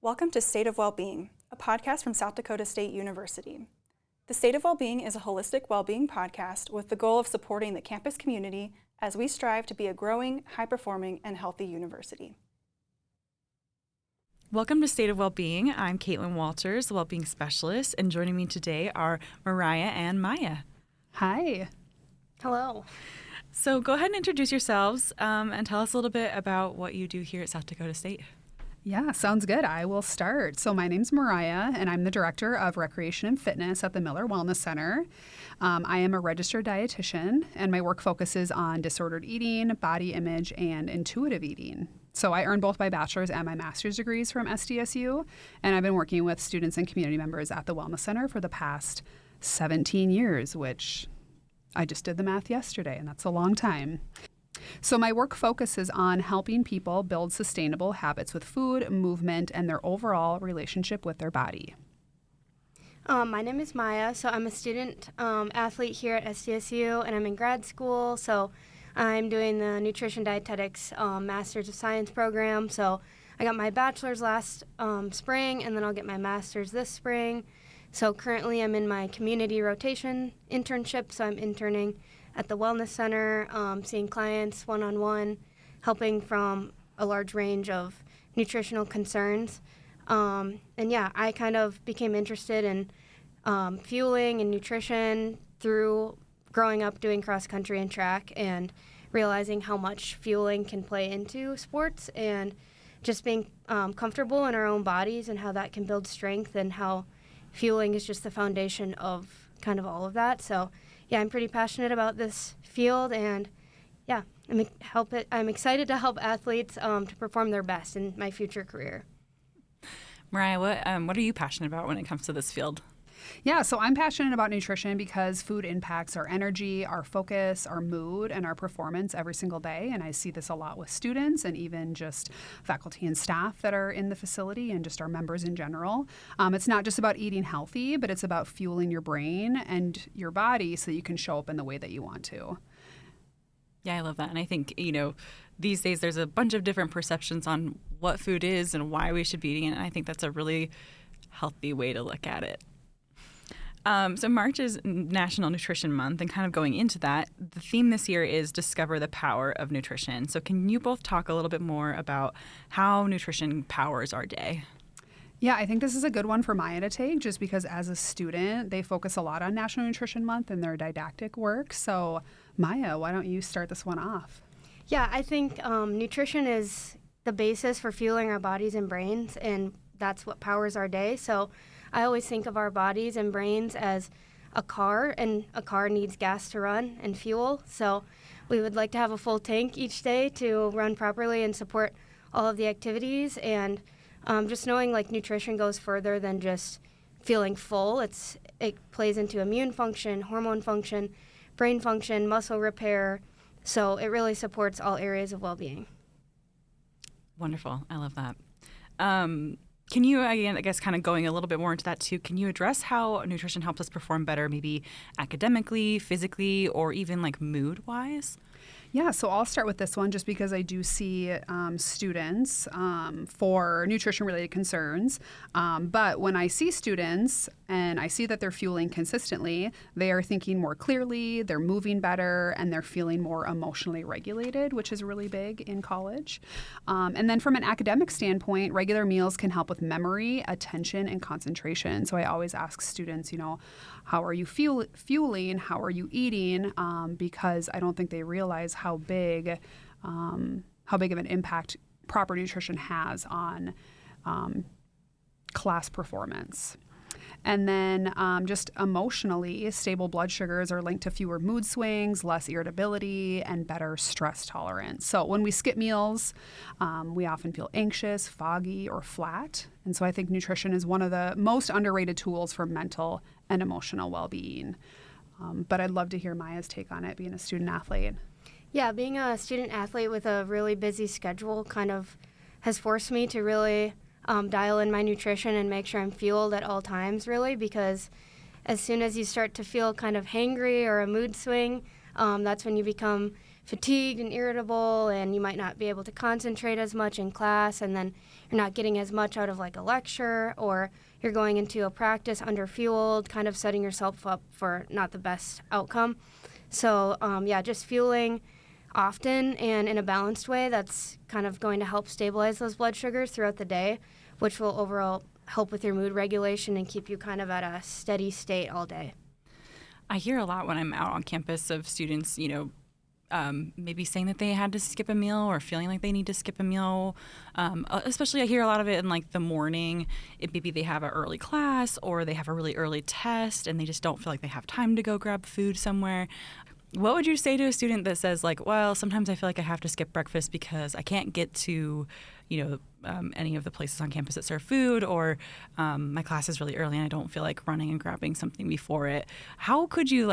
Welcome to State of Wellbeing, a podcast from South Dakota State University. The State of Wellbeing is a holistic well-being podcast with the goal of supporting the campus community as we strive to be a growing, high-performing, and healthy university. Welcome to State of Wellbeing. I'm Caitlyn Walters, the Wellbeing Specialist, and joining me today are Mariah and Maya. Hi. Hello. So go ahead and introduce yourselves and tell us a little bit about what you do here at South Dakota State. Yeah, sounds good. I will start. So my name's Mariah, and I'm the Director of Recreation and Fitness at the Miller Wellness Center. I am a registered dietitian, and my work focuses on disordered eating, body image, and intuitive eating. So I earned both my bachelor's and my master's degrees from SDSU, and I've been working with students and community members at the Wellness Center for the past 17 years, which I just did the math yesterday, and that's a long time. So my work focuses on helping people build sustainable habits with food, movement, and their overall relationship with their body. My name is Maya, so I'm a student athlete here at SDSU, and I'm in grad school, so I'm doing the Nutrition Dietetics Masters of Science program. So I got my bachelor's last spring, and then I'll get my master's this spring. So currently I'm in my community rotation internship, so I'm interning at the Wellness Center, seeing clients one-on-one, helping from a large range of nutritional concerns. I kind of became interested in fueling and nutrition through growing up doing cross-country and track and realizing how much fueling can play into sports and just being comfortable in our own bodies and how that can build strength and how fueling is just the foundation of kind of all of that. So yeah, I'm pretty passionate about this field, and yeah, I'm excited to help athletes to perform their best in my future career. Mariah, what are you passionate about when it comes to this field? Yeah, so I'm passionate about nutrition because food impacts our energy, our focus, our mood, and our performance every single day. And I see this a lot with students and even just faculty and staff that are in the facility and just our members in general. It's not just about eating healthy, but it's about fueling your brain and your body so you can show up in the way that you want to. Yeah, I love that. And I think, these days there's a bunch of different perceptions on what food is and why we should be eating it. And I think that's a really healthy way to look at it. So March is National Nutrition Month, and kind of going into that, the theme this year is Discover the Power of Nutrition. So can you both talk a little bit more about how nutrition powers our day? Yeah, I think this is a good one for Maya to take just because as a student, they focus a lot on National Nutrition Month in their didactic work. So Maya, why don't you start this one off? Yeah, I think nutrition is the basis for fueling our bodies and brains, and that's what powers our day. So I always think of our bodies and brains as a car, and a car needs gas to run and fuel. So we would like to have a full tank each day to run properly and support all of the activities. And just knowing like nutrition goes further than just feeling full. It plays into immune function, hormone function, brain function, muscle repair. So it really supports all areas of well-being. Wonderful. I love that. Can you, again, I guess kind of going a little bit more into that too, can you address how nutrition helps us perform better, maybe academically, physically, or even like mood-wise? Yeah, so I'll start with this one just because I do see students for nutrition-related concerns. But when I see students and I see that they're fueling consistently, they are thinking more clearly, they're moving better, and they're feeling more emotionally regulated, which is really big in college. And then from an academic standpoint, regular meals can help with memory, attention, and concentration. So I always ask students, how are you fueling? How are you eating? Because I don't think they realize how big of an impact proper nutrition has on class performance. And then just emotionally, stable blood sugars are linked to fewer mood swings, less irritability, and better stress tolerance. So when we skip meals, we often feel anxious, foggy, or flat. And so I think nutrition is one of the most underrated tools for mental and emotional well-being. But I'd love to hear Maya's take on it, being a student athlete. Yeah, being a student athlete with a really busy schedule kind of has forced me to really dial in my nutrition and make sure I'm fueled at all times, really, because as soon as you start to feel kind of hangry or a mood swing, that's when you become fatigued and irritable, and you might not be able to concentrate as much in class, and then you're not getting as much out of like a lecture, or you're going into a practice underfueled, kind of setting yourself up for not the best outcome. So just fueling often and in a balanced way, that's kind of going to help stabilize those blood sugars throughout the day, which will overall help with your mood regulation and keep you kind of at a steady state all day. I hear a lot when I'm out on campus of students, maybe saying that they had to skip a meal or feeling like they need to skip a meal. Especially I hear a lot of it in like the morning. Maybe they have an early class or they have a really early test and they just don't feel like they have time to go grab food somewhere. What would you say to a student that says like, well, sometimes I feel like I have to skip breakfast because I can't get to, any of the places on campus that serve food, or my class is really early and I don't feel like running and grabbing something before it. How could you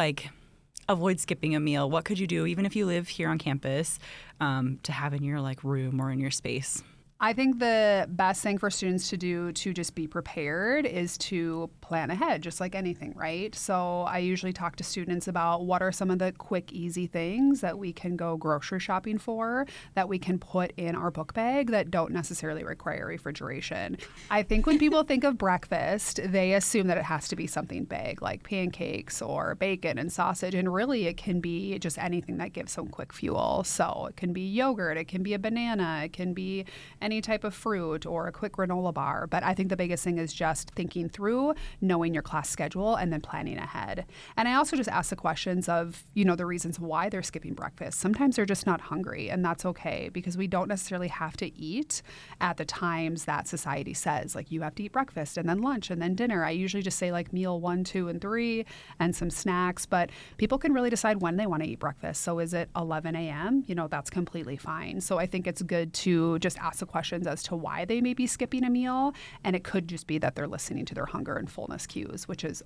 avoid skipping a meal? What could you do, even if you live here on campus, to have in your room or in your space? I think the best thing for students to do to just be prepared is to plan ahead, just like anything, right? So I usually talk to students about what are some of the quick, easy things that we can go grocery shopping for, that we can put in our book bag that don't necessarily require refrigeration. I think when people think of breakfast, they assume that it has to be something big, like pancakes or bacon and sausage, and really it can be just anything that gives some quick fuel. So it can be yogurt, it can be a banana, it can be any type of fruit or a quick granola bar. But I think the biggest thing is just thinking through, knowing your class schedule, and then planning ahead. And I also just ask the questions of, the reasons why they're skipping breakfast. Sometimes they're just not hungry, and that's okay, because we don't necessarily have to eat at the times that society says, like you have to eat breakfast and then lunch and then dinner. I usually just say like meal 1, 2, and 3 and some snacks, but people can really decide when they want to eat breakfast. So is it 11 a.m.? That's completely fine. So I think it's good to just ask the questions as to why they may be skipping a meal, and it could just be that they're listening to their hunger and fullness cues, which is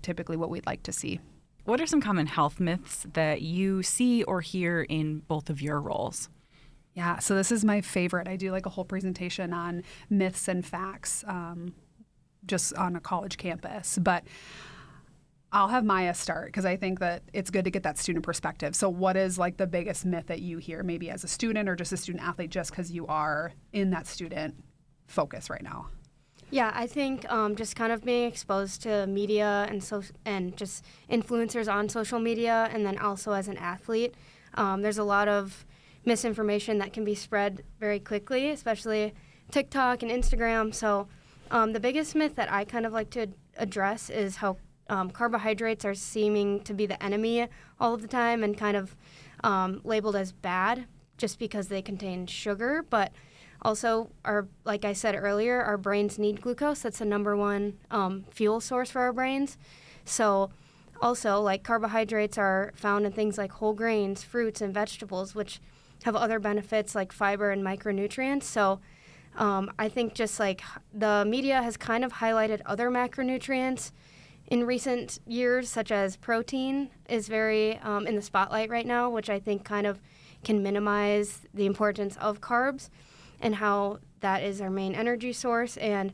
typically what we'd like to see. What are some common health myths that you see or hear in both of your roles? Yeah, so this is my favorite. I do like a whole presentation on myths and facts just on a college campus, but I'll have Maya start because I think that it's good to get that student perspective. So what is the biggest myth that you hear, maybe as a student or just a student athlete, just because you are in that student focus right now? Yeah, I think just kind of being exposed to media and just influencers on social media, and then also as an athlete, there's a lot of misinformation that can be spread very quickly, especially TikTok and Instagram. So the biggest myth that I kind of like to address is how carbohydrates are seeming to be the enemy all of the time and kind of labeled as bad just because they contain sugar. But also, like I said earlier, our brains need glucose. That's the number one fuel source for our brains. So also, carbohydrates are found in things like whole grains, fruits, and vegetables, which have other benefits like fiber and micronutrients. So I think just the media has kind of highlighted other macronutrients in recent years, such as protein is very in the spotlight right now, which I think kind of can minimize the importance of carbs and how that is our main energy source. And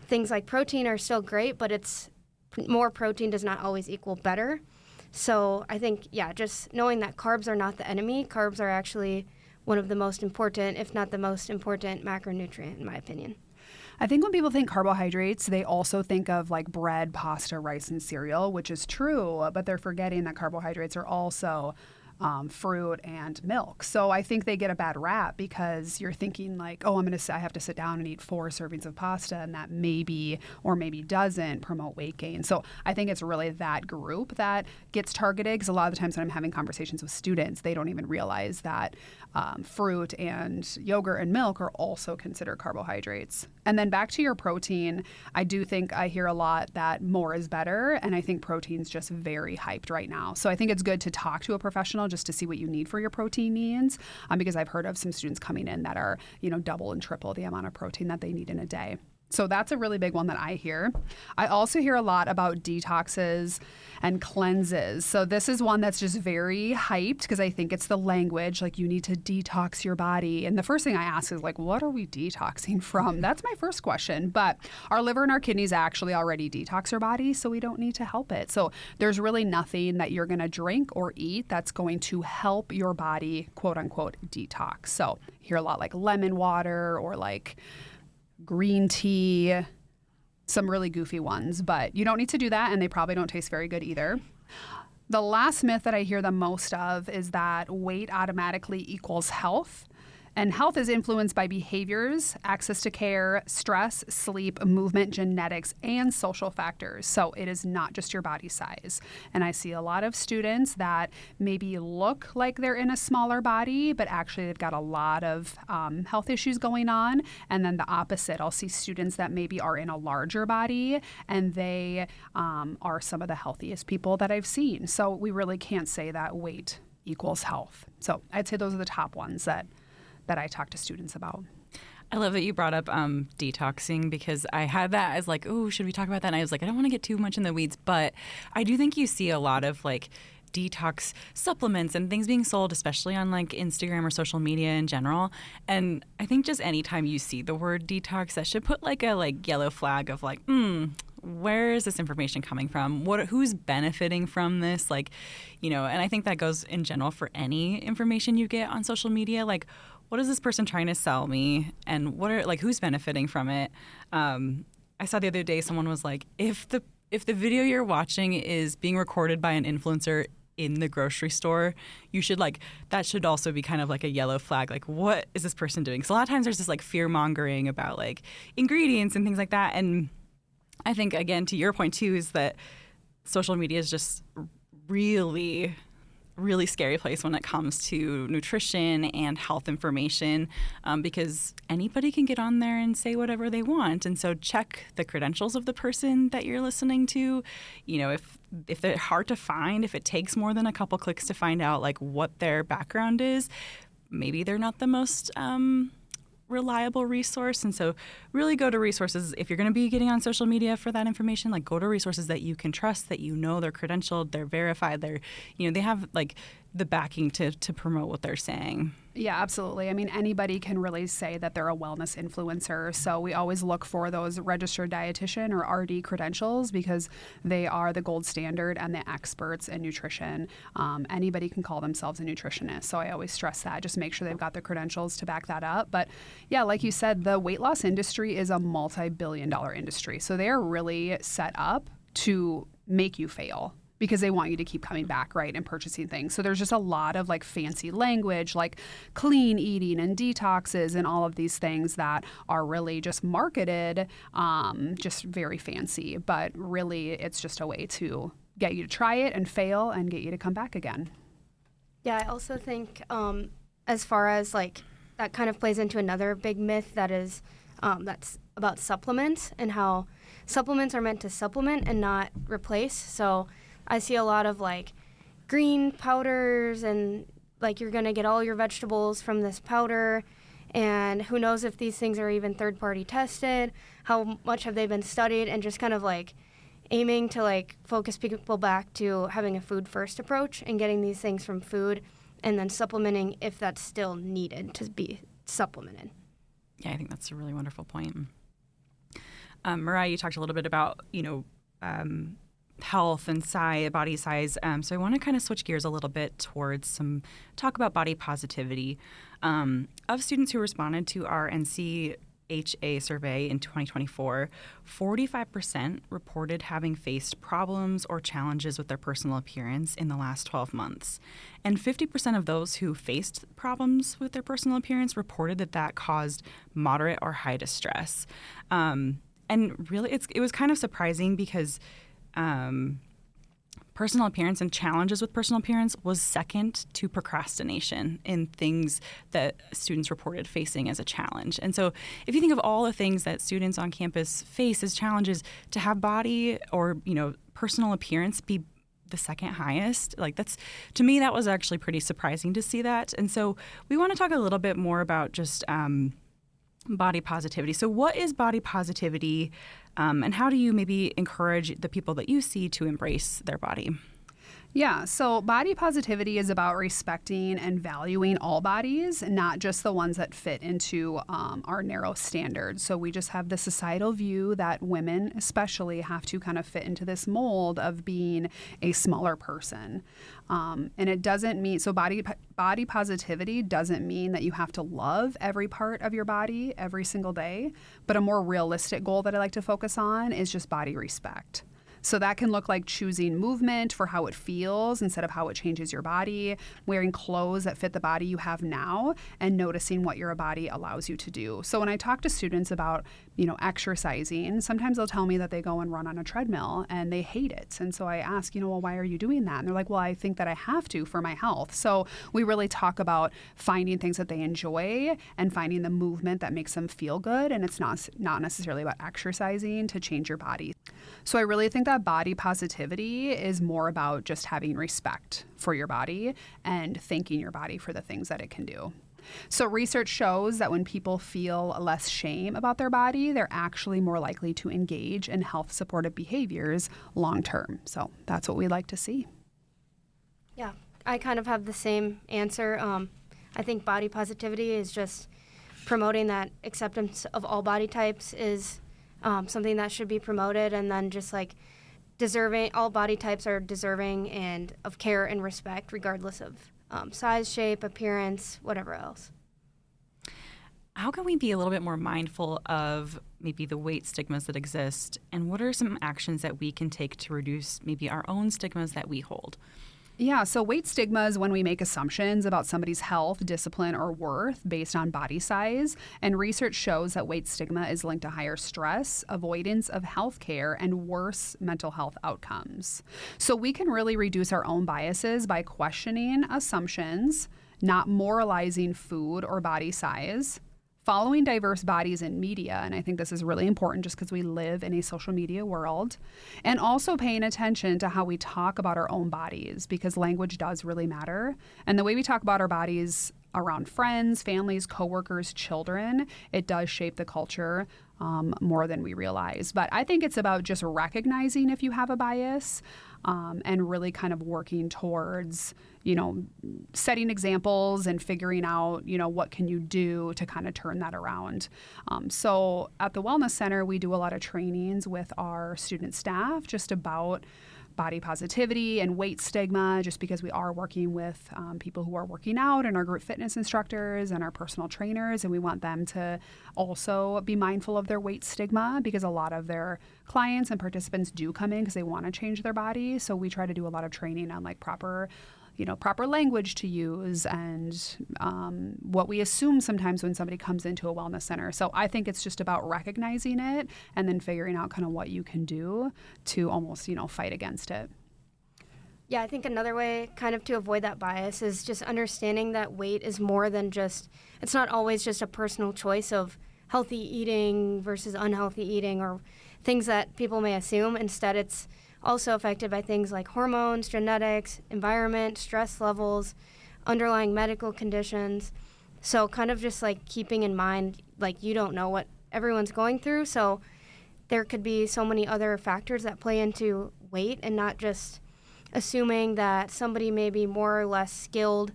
things like protein are still great, but more protein does not always equal better. So I think, just knowing that carbs are not the enemy, carbs are actually one of the most important, if not the most important macronutrient, in my opinion. I think when people think carbohydrates, they also think of bread, pasta, rice, and cereal, which is true, but they're forgetting that carbohydrates are also fruit and milk. So I think they get a bad rap because you're thinking I have to sit down and eat 4 servings of pasta, and that maybe or maybe doesn't promote weight gain. So I think it's really that group that gets targeted, because a lot of the times when I'm having conversations with students, they don't even realize that fruit and yogurt and milk are also considered carbohydrates. And then back to your protein, I do think I hear a lot that more is better, and I think protein's just very hyped right now. So I think it's good to talk to a professional just to see what you need for your protein needs, because I've heard of some students coming in that are, double and triple the amount of protein that they need in a day. So that's a really big one that I hear. I also hear a lot about detoxes and cleanses. So this is one that's just very hyped because I think it's the language, like you need to detox your body. And the first thing I ask is like, what are we detoxing from? That's my first question. But our liver and our kidneys actually already detox our body, so we don't need to help it. So there's really nothing that you're going to drink or eat that's going to help your body, quote unquote, detox. So you hear a lot like lemon water or like green tea, some really goofy ones, but you don't need to do that, and they probably don't taste very good either. The last myth that I hear the most of is that weight automatically equals health. And health is influenced by behaviors, access to care, stress, sleep, movement, genetics, and social factors. So it is not just your body size. And I see a lot of students that maybe look like they're in a smaller body, but actually they've got a lot of health issues going on. And then the opposite, I'll see students that maybe are in a larger body and they are some of the healthiest people that I've seen. So we really can't say that weight equals health. So I'd say those are the top ones that I talk to students about. I love that you brought up detoxing, because I had that as like, oh, should we talk about that? And I was like, I don't want to get too much in the weeds, but I do think you see a lot of like detox supplements and things being sold, especially on like Instagram or social media in general. And I think just anytime you see the word detox, that should put like a yellow flag of like, where is this information coming from? Who's benefiting from this? Like, and I think that goes in general for any information you get on social media. Like, what is this person trying to sell me? And who's benefiting from it? I saw the other day someone was like, if the video you're watching is being recorded by an influencer in the grocery store, you should that should also be kind of like a yellow flag. Like, what is this person doing? So a lot of times there's this like fear mongering about like ingredients and things like that. And I think, again, to your point too, is that social media is just really scary place when it comes to nutrition and health information, because anybody can get on there and say whatever they want. And so check the credentials of the person that you're listening to. If they're hard to find, if it takes more than a couple clicks to find out like what their background is, maybe they're not the most reliable resource. And so really go to resources. If you're going to be getting on social media for that information, like go to resources that you can trust, that they're credentialed, they're verified, they have like the backing to promote what they're saying. Yeah, absolutely. I mean, anybody can really say that they're a wellness influencer. So we always look for those registered dietitian or RD credentials because they are the gold standard and the experts in nutrition. Anybody can call themselves a nutritionist. So I always stress that. Just make sure they've got the credentials to back that up. But yeah, like you said, the weight loss industry is a multi-billion-dollar industry. So they are really set up to make you fail, because they want you to keep coming back, right, and purchasing things. So there's just a lot of like fancy language, like clean eating and detoxes and all of these things that are really just marketed, just very fancy. But really, it's just a way to get you to try it and fail and get you to come back again. Yeah, I also think as far as like that kind of plays into another big myth that is that's about supplements and how supplements are meant to supplement and not replace. So I see a lot of like green powders and like you're going to get all your vegetables from this powder, and who knows if these things are even third-party tested, how much have they been studied, and just kind of like aiming to like focus people back to having a food first approach and getting these things from food and then supplementing if that's still needed to be supplemented. Yeah, I think that's a really wonderful point. Mariah, you talked a little bit about, health and body size. So I want to kind of switch gears a little bit towards some talk about body positivity. Of students who responded to our NCHA survey in 2024, 45% reported having faced problems or challenges with their personal appearance in the last 12 months. And 50% of those who faced problems with their personal appearance reported that caused moderate or high distress. And really, it was kind of surprising because personal appearance and challenges with personal appearance was second to procrastination in things that students reported facing as a challenge. And so if you think of all the things that students on campus face as challenges, to have body or, personal appearance be the second highest, to me, that was actually pretty surprising to see that. And so we want to talk a little bit more about just Body positivity. So what is body positivity, and how do you maybe encourage the people that you see to embrace their body? Yeah, so body positivity is about respecting and valuing all bodies, not just the ones that fit into our narrow standards. So we just have the societal view that women especially have to kind of fit into this mold of being a smaller person. And it doesn't mean, so body positivity doesn't mean that you have to love every part of your body every single day, but a more realistic goal that I like to focus on is just body respect. So that can look like choosing movement for how it feels instead of how it changes your body, wearing clothes that fit the body you have now, and noticing what your body allows you to do. So when I talk to students about, exercising, sometimes they'll tell me that they go and run on a treadmill and they hate it. And so I ask, well, why are you doing that? And they're like, well, I think that I have to for my health. So we really talk about finding things that they enjoy and finding the movement that makes them feel good. And it's not necessarily about exercising to change your body. So I really think that body positivity is more about just having respect for your body and thanking your body for the things that it can do. So research shows that when people feel less shame about their body, they're actually more likely to engage in health supportive behaviors long term. So that's what we like to see. Yeah, I kind of have the same answer. I think body positivity is just promoting that acceptance of all body types is something that should be promoted, and then just like all body types are deserving and of care and respect regardless of size, shape, appearance, whatever else. How can we be a little bit more mindful of maybe the weight stigmas that exist, and what are some actions that we can take to reduce maybe our own stigmas that we hold? Yeah, so weight stigma is when we make assumptions about somebody's health, discipline, or worth based on body size. And research shows that weight stigma is linked to higher stress, avoidance of health care, and worse mental health outcomes. So we can really reduce our own biases by questioning assumptions, not moralizing food or body size, following diverse bodies in media, and I think this is really important just because we live in a social media world, and also paying attention to how we talk about our own bodies, because language does really matter. And the way we talk about our bodies around friends, families, coworkers, children, it does shape the culture more than we realize. But I think it's about just recognizing if you have a bias and really kind of working towards, setting examples and figuring out, what can you do to kind of turn that around. So at the Wellness Center, we do a lot of trainings with our student staff just about body positivity and weight stigma, just because we are working with people who are working out and our group fitness instructors and our personal trainers, and we want them to also be mindful of their weight stigma, because a lot of their clients and participants do come in because they want to change their body. So we try to do a lot of training on proper language to use and what we assume sometimes when somebody comes into a wellness center. So I think it's just about recognizing it and then figuring out kind of what you can do to almost, fight against it. Yeah, I think another way kind of to avoid that bias is just understanding that weight is more than it's not always just a personal choice of healthy eating versus unhealthy eating or things that people may assume. Instead, it's also affected by things like hormones, genetics, environment, stress levels, underlying medical conditions. So kind of just keeping in mind, you don't know what everyone's going through. So there could be so many other factors that play into weight, and not just assuming that somebody may be more or less skilled,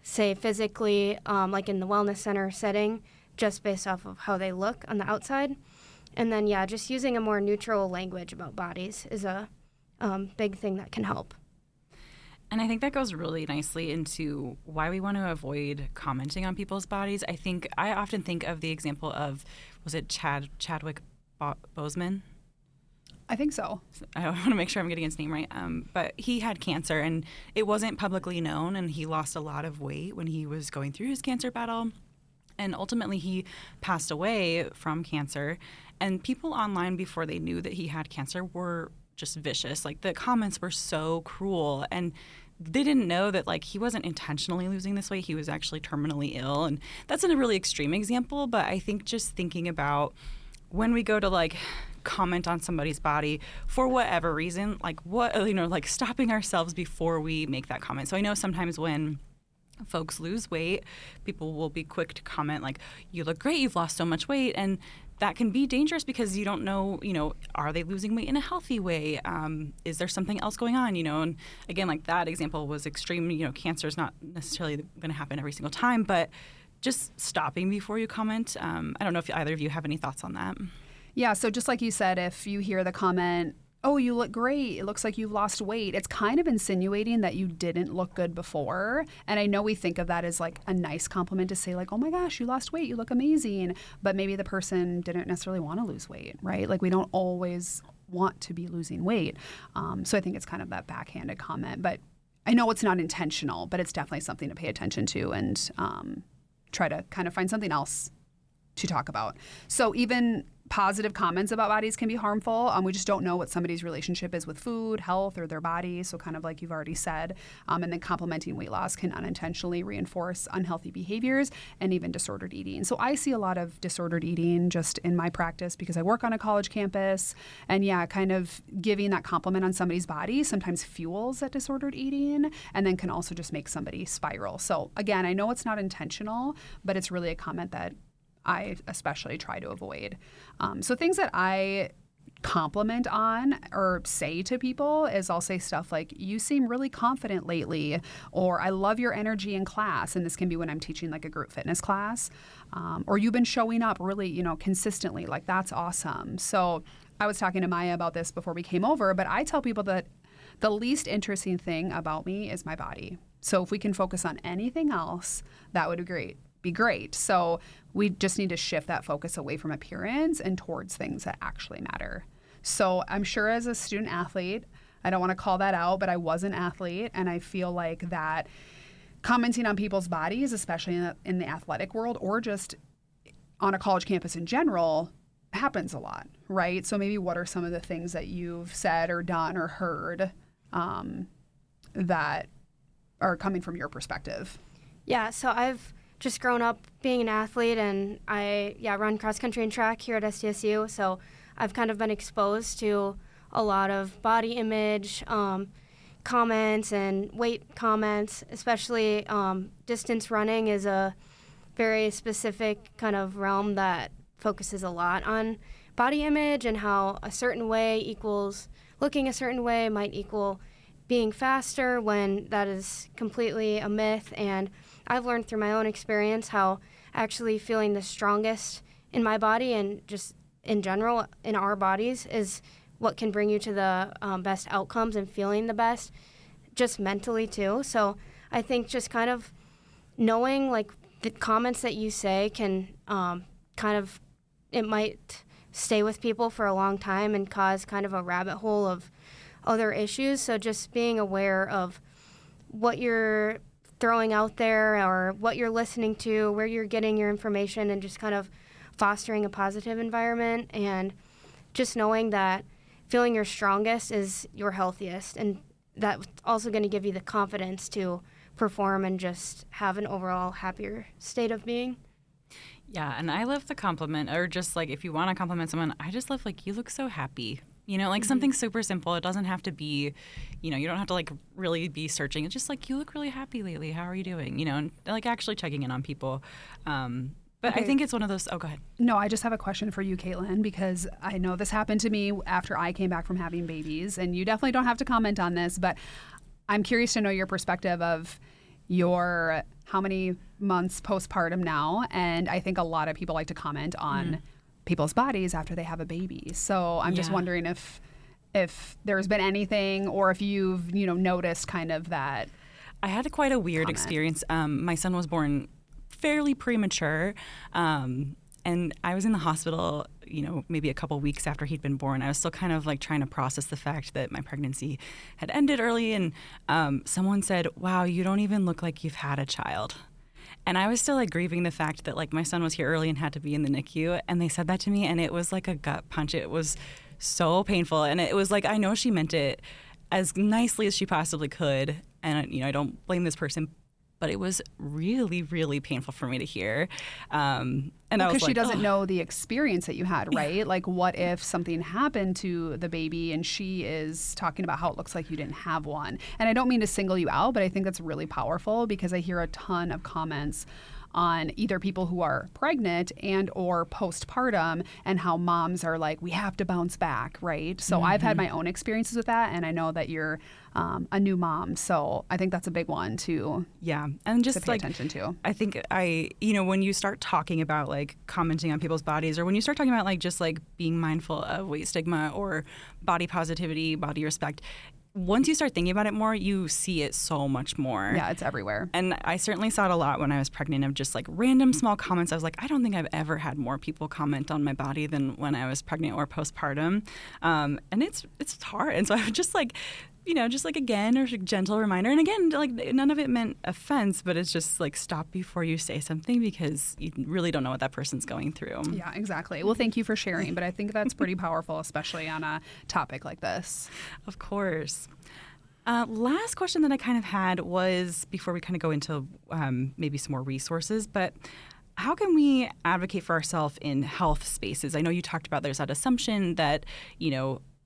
say physically, like in the wellness center setting, just based off of how they look on the outside. And then, just using a more neutral language about bodies is a big thing that can help. And I think that goes really nicely into why we want to avoid commenting on people's bodies. I often think of the example of, was it Chadwick Boseman? I think so. I want to make sure I'm getting his name right. But he had cancer, and it wasn't publicly known, and he lost a lot of weight when he was going through his cancer battle. And ultimately, he passed away from cancer. And people online, before they knew that he had cancer, were just vicious. The comments were so cruel. And they didn't know that, he wasn't intentionally losing this weight. He was actually terminally ill. And that's a really extreme example. But I think just thinking about when we go to, comment on somebody's body for whatever reason, stopping ourselves before we make that comment. So I know sometimes when folks lose weight, people will be quick to comment like, you look great, you've lost so much weight. And that can be dangerous because you don't know, are they losing weight in a healthy way? Is there something else going on, And again, like that example was extreme. Cancer is not necessarily going to happen every single time, but just stopping before you comment. I don't know if either of you have any thoughts on that. Yeah, so just like you said, if you hear the comment, oh, you look great, it looks like you've lost weight, it's kind of insinuating that you didn't look good before. And I know we think of that as like a nice compliment to say like, oh my gosh, you lost weight, you look amazing. But maybe the person didn't necessarily want to lose weight, right? Like we don't always want to be losing weight. So I think it's kind of that backhanded comment. But I know it's not intentional, but it's definitely something to pay attention to and try to kind of find something else to talk about. So even positive comments about bodies can be harmful. We just don't know what somebody's relationship is with food, health, or their body. So kind of like you've already said. And then complimenting weight loss can unintentionally reinforce unhealthy behaviors and even disordered eating. So I see a lot of disordered eating just in my practice because I work on a college campus. And yeah, kind of giving that compliment on somebody's body sometimes fuels that disordered eating and then can also just make somebody spiral. So again, I know it's not intentional, but it's really a comment that I especially try to avoid. So things that I compliment on or say to people is I'll say stuff like, you seem really confident lately, or I love your energy in class. And this can be when I'm teaching like a group fitness class, or you've been showing up really, consistently, like that's awesome. So I was talking to Maya about this before we came over, but I tell people that the least interesting thing about me is my body. So if we can focus on anything else, that would be great. So we just need to shift that focus away from appearance and towards things that actually matter. So I'm sure as a student athlete, I don't want to call that out, but I was an athlete, and I feel like that commenting on people's bodies, especially in the athletic world or just on a college campus in general, happens a lot, right? So maybe what are some of the things that you've said or done or heard that are coming from your perspective? Yeah, so I've just grown up being an athlete, and I run cross country and track here at SDSU. So I've kind of been exposed to a lot of body image comments and weight comments, especially distance running is a very specific kind of realm that focuses a lot on body image and how a certain way equals looking a certain way might equal being faster, when that is completely a myth. And I've learned through my own experience how actually feeling the strongest in my body and just in general in our bodies is what can bring you to the best outcomes and feeling the best, just mentally too. So I think just kind of knowing like the comments that you say can it might stay with people for a long time and cause kind of a rabbit hole of other issues. So just being aware of what you're throwing out there or what you're listening to, where you're getting your information, and just kind of fostering a positive environment, and just knowing that feeling your strongest is your healthiest, and that's also going to give you the confidence to perform and just have an overall happier state of being. Yeah, and I love the compliment, or just like if you want to compliment someone, I just love like, you look so happy. Something super simple. It doesn't have to be, you don't have to like really be searching. It's just like, you look really happy lately. How are you doing? And like actually checking in on people. But okay. I think it's one of those, oh, go ahead. No, I just have a question for you, Caitlyn, because I know this happened to me after I came back from having babies, and you definitely don't have to comment on this, but I'm curious to know your perspective of your how many months postpartum now. And I think a lot of people like to comment on people's bodies after they have a baby. So I'm just wondering if there's been anything, or if you've, noticed kind of that. I had quite a weird experience. My son was born fairly premature. And I was in the hospital, maybe a couple weeks after he'd been born. I was still kind of like trying to process the fact that my pregnancy had ended early. And someone said, wow, you don't even look like you've had a child. And I was still like grieving the fact that like my son was here early and had to be in the NICU. And they said that to me, and it was like a gut punch. It was so painful. And it was like, I know she meant it as nicely as she possibly could. And, I don't blame this person. but it was really, really painful for me to hear. And I was because like, she doesn't know the experience that you had, right? Like, what if something happened to the baby and she is talking about how it looks like you didn't have one? And I don't mean to single you out, but I think that's really powerful because I hear a ton of comments on either people who are pregnant and or postpartum and how moms are like, we have to bounce back, right? So I've had my own experiences with that, and I know that you're a new mom. So I think that's a big one to and just pay attention to. I think when you start talking about like commenting on people's bodies, or when you start talking about like just like being mindful of weight stigma or body positivity, body respect, once you start thinking about it more, you see it so much more. Yeah, it's everywhere. And I certainly saw it a lot when I was pregnant of just like random small comments. I was like, I don't think I've ever had more people comment on my body than when I was pregnant or postpartum. And it's hard. And so I was just like, just like again, or a gentle reminder. And again, like none of it meant offense, but it's just like stop before you say something because you really don't know what that person's going through. Yeah, exactly. Well, thank you for sharing. But I think that's pretty powerful, especially on a topic like this. Of course. Last question that I kind of had was, before we kind of go into maybe some more resources, but how can we advocate for ourselves in health spaces? I know you talked about there's that assumption that,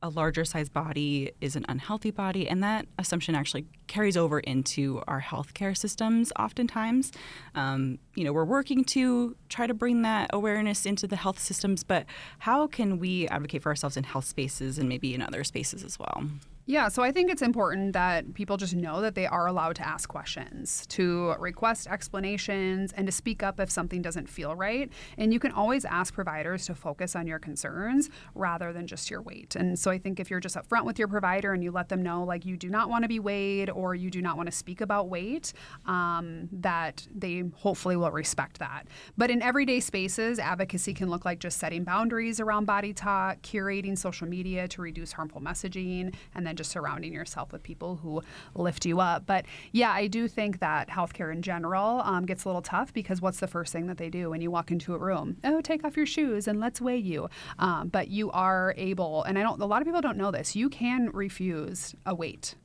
a larger size body is an unhealthy body, and that assumption actually carries over into our healthcare systems oftentimes. We're working to try to bring that awareness into the health systems, but how can we advocate for ourselves in health spaces and maybe in other spaces as well? Yeah, so I think it's important that people just know that they are allowed to ask questions, to request explanations, and to speak up if something doesn't feel right. And you can always ask providers to focus on your concerns rather than just your weight. And so I think if you're just upfront with your provider and you let them know, like, you do not want to be weighed or you do not want to speak about weight, that they hopefully will respect that. But in everyday spaces, advocacy can look like just setting boundaries around body talk, curating social media to reduce harmful messaging, and then just surrounding yourself with people who lift you up. But yeah, I do think that healthcare in general gets a little tough because what's the first thing that they do when you walk into a room? Oh, take off your shoes and let's weigh you. But you are able, and a lot of people don't know this, you can refuse a weight.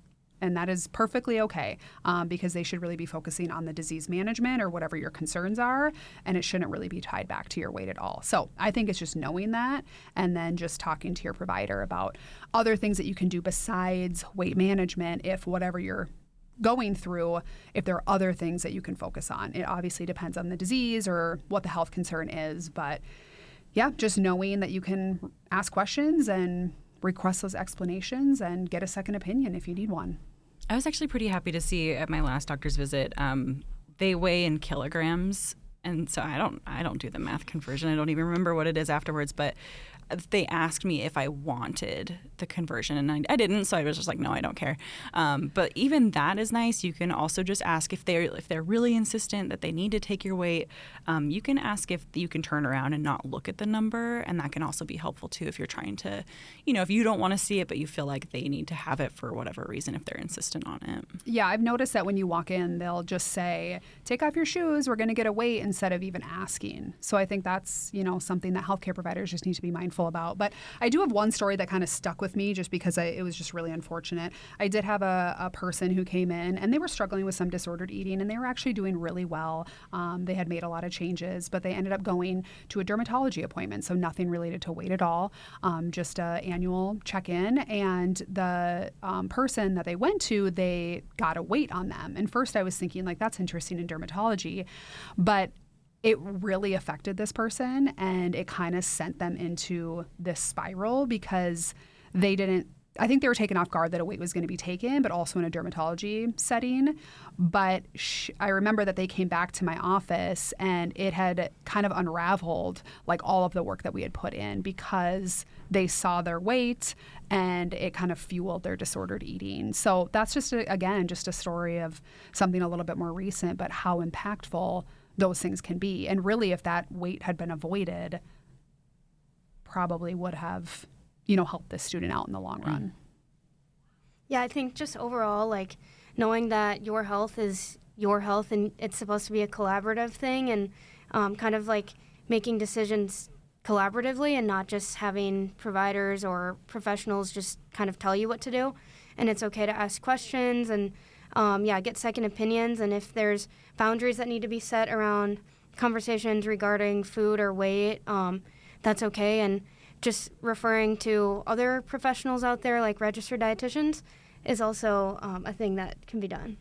And that is perfectly okay because they should really be focusing on the disease management or whatever your concerns are, and it shouldn't really be tied back to your weight at all. So I think it's just knowing that and then just talking to your provider about other things that you can do besides weight management if whatever you're going through, if there are other things that you can focus on. It obviously depends on the disease or what the health concern is, but yeah, just knowing that you can ask questions and request those explanations and get a second opinion if you need one. I was actually pretty happy to see at my last doctor's visit, they weigh in kilograms. And so I don't do the math conversion. I don't even remember what it is afterwards, but they asked me if I wanted the conversion, and I didn't, so I was just like, no, I don't care. But even that is nice. You can also just ask if they're really insistent that they need to take your weight. You can ask if you can turn around and not look at the number, and that can also be helpful too if you're trying to, if you don't want to see it, but you feel like they need to have it for whatever reason if they're insistent on it. Yeah, I've noticed that when you walk in, they'll just say, take off your shoes, we're going to get a weight, instead of even asking. So I think that's, something that healthcare providers just need to be mindful about. But I do have one story that kind of stuck with me just because it was just really unfortunate. I did have a person who came in and they were struggling with some disordered eating, and they were actually doing really well. They had made a lot of changes, but they ended up going to a dermatology appointment. So nothing related to weight at all, just an annual check-in. And the person that they went to, they got a weight on them. And first I was thinking, like, that's interesting in dermatology, but it really affected this person, and it kind of sent them into this spiral because I think they were taken off guard that a weight was going to be taken, but also in a dermatology setting. But I remember that they came back to my office and it had kind of unraveled like all of the work that we had put in because they saw their weight and it kind of fueled their disordered eating. So that's just, just a story of something a little bit more recent, but how impactful those things can be. And really, if that weight had been avoided, probably would have, helped this student out in the long run. Yeah, I think just overall, like, knowing that your health is your health and it's supposed to be a collaborative thing, and kind of like making decisions collaboratively and not just having providers or professionals just kind of tell you what to do. And it's okay to ask questions and get second opinions, and if there's boundaries that need to be set around conversations regarding food or weight, that's okay. And just referring to other professionals out there like registered dietitians is also a thing that can be done.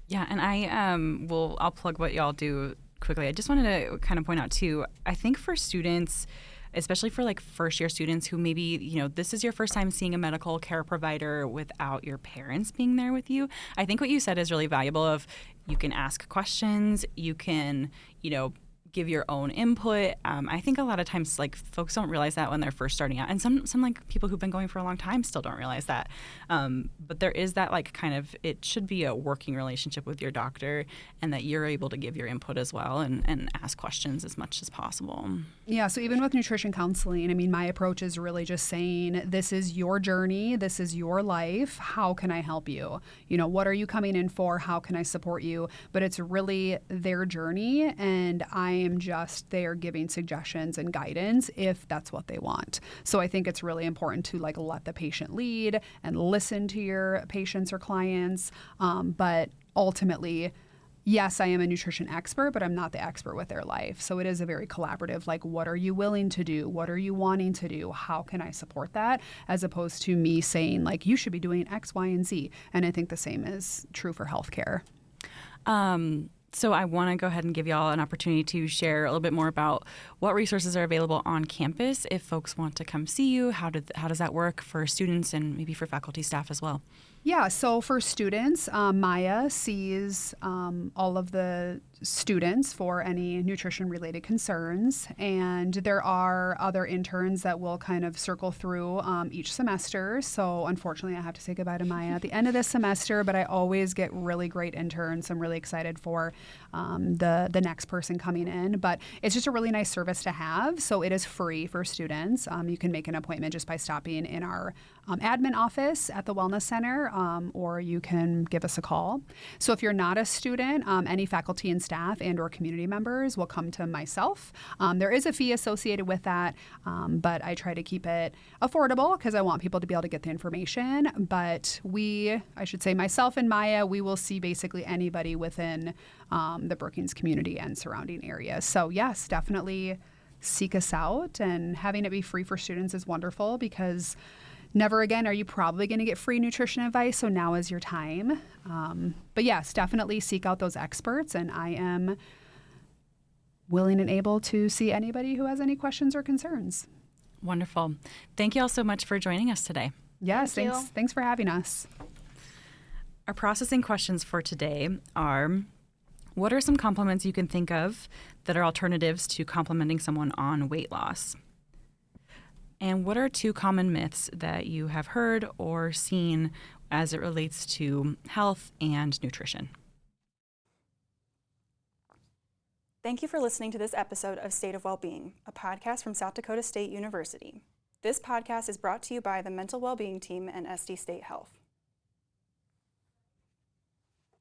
Yeah, and I'll plug what y'all do quickly. I just wanted to kind of point out too, I think for students, especially for like first year students who maybe, this is your first time seeing a medical care provider without your parents being there with you. I think what you said is really valuable of you can ask questions, you can, give your own input. I think a lot of times like folks don't realize that when they're first starting out, and some like people who've been going for a long time still don't realize that. But there is that like kind of, it should be a working relationship with your doctor, and that you're able to give your input as well and ask questions as much as possible. Yeah, so even with nutrition counseling, I mean, my approach is really just saying, this is your journey, this is your life, how can I help you? What are you coming in for? How can I support you? But it's really their journey, and I am just there giving suggestions and guidance if that's what they want. So I think it's really important to like let the patient lead and listen to your patients or clients. But ultimately, yes, I am a nutrition expert, but I'm not the expert with their life. So it is a very collaborative, like, what are you willing to do? What are you wanting to do? How can I support that? As opposed to me saying, like, you should be doing X, Y, and Z. And I think the same is true for healthcare. So I want to go ahead and give y'all an opportunity to share a little bit more about what resources are available on campus if folks want to come see you. How does that work for students and maybe for faculty staff as well? Yeah, so for students, Maya sees all of the students for any nutrition-related concerns, and there are other interns that will kind of circle through each semester. So unfortunately, I have to say goodbye to Maya at the end of this semester, but I always get really great interns. I'm really excited for the next person coming in, but it's just a really nice service to have. So it is free for students. You can make an appointment just by stopping in our admin office at the Wellness Center, or you can give us a call. So if you're not a student, any faculty and staff and or community members will come to myself. There is a fee associated with that, but I try to keep it affordable because I want people to be able to get the information. But I should say myself and Maya, we will see basically anybody within the Brookings community and surrounding areas. So yes, definitely seek us out, and having it be free for students is wonderful because never again are you probably going to get free nutrition advice, so now is your time. But yes, definitely seek out those experts, and I am willing and able to see anybody who has any questions or concerns. Wonderful. Thank you all so much for joining us today. Yes, thanks for having us. Our processing questions for today are, what are some compliments you can think of that are alternatives to complimenting someone on weight loss? And what are 2 common myths that you have heard or seen as it relates to health and nutrition? Thank you for listening to this episode of State of Wellbeing, a podcast from South Dakota State University. This podcast is brought to you by the Mental Wellbeing Team and SD State Health.